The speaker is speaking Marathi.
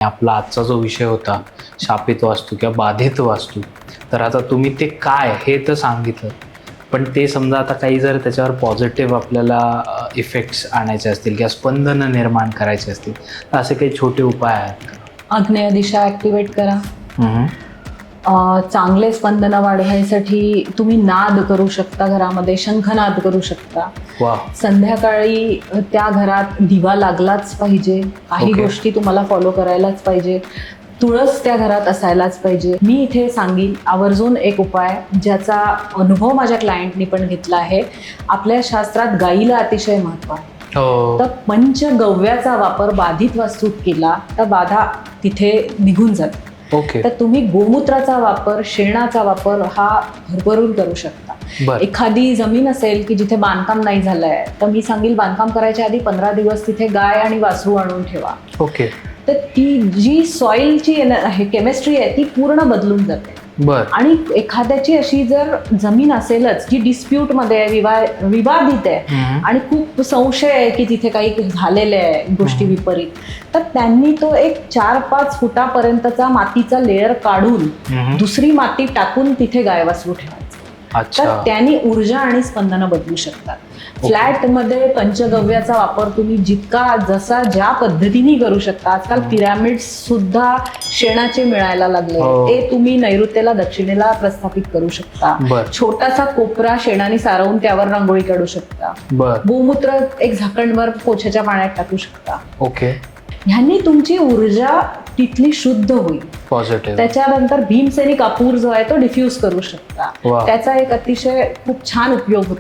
आपला आजचा जो विषय होता शापित वास्तू किंवा बाधित वास्तू, तर आता तुम्ही ते काय हे तर सांगितलं, पण ते समजा आता काही जर त्याच्यावर पॉझिटिव्ह आपल्याला इफेक्ट्स आणायचे असतील किंवा स्पंदनं निर्माण करायचे असतील तर असे काही छोटे उपाय आहेत का? आग्नेय दिशा ॲक्टिवेट करा. चांगले स्पंदनं वाढवायसाठी तुम्ही नाद करू शकता, घरामध्ये शंखनाद करू शकता. वा. संध्याकाळी त्या घरात दिवा लागलाच पाहिजे. काही Okay. गोष्टी तुम्हाला फॉलो करायलाच पाहिजे. तुळस त्या घरात असायलाच पाहिजे. मी इथे सांगेन आवर्जून एक उपाय ज्याचा अनुभव माझ्या क्लायंटनी पण घेतला आहे. आपल्या शास्त्रात गाईला अतिशय महत्त्व आहे. हो. तर पंचगव्याचा वापर बाधित वास्तूत केला तर बाधा तिथे निघून जाते. ओके. तर तुम्ही गोमूत्राचा वापर, शेणाचा वापर हा भरभरून करू शकता. बर. एखादी जमीन असेल की जिथे बांधकाम नाही झालंय तर मी सांगेल बांधकाम करायच्या आधी 15 दिवस तिथे गाय आणि वासरू आणून ठेवा. ओके. तर ती जी सॉइलची आहे केमिस्ट्री आहे ती पूर्ण बदलून जाते. बर. आणि एखाद्याची अशी जर जमीन असेलच जी डिस्प्यूटमध्ये आहे, विवादित आहे आणि खूप संशय आहे की तिथे काही झालेले आहे गोष्टी विपरीत, तर त्यांनी तो एक 4-5 फुटापर्यंतचा मातीचा लेअर काढून दुसरी माती टाकून तिथे गाय वासरू ठेवायचं. अच्छा. तर त्यांनी ऊर्जा आणि स्पंदनं बदलू शकतात. फ्लॅटमध्ये पंचगव्याचा वापर तुम्ही जितका जसा ज्या पद्धतीने करू शकता. आजकाल पिरॅमिड्स सुद्धा शेणाचे मिळायला लागले. ते तुम्ही नैऋत्येला दक्षिणेला प्रस्थापित करू शकता. छोटासा कोपरा शेणाने सारवून त्यावर रांगोळी काढू शकता. गोमूत्र एक झाकणभर पोछ्याच्या पाण्यात टाकू शकता. ओके. ह्यांनी तुमची ऊर्जा तिथली शुद्ध होईल. पॉझिटिव्ह. त्याच्यानंतर भीमसेनी कापूर जो आहे तो डिफ्यूज करू शकता. वा. त्याचा एक अतिशय खूप छान उपयोग होतो.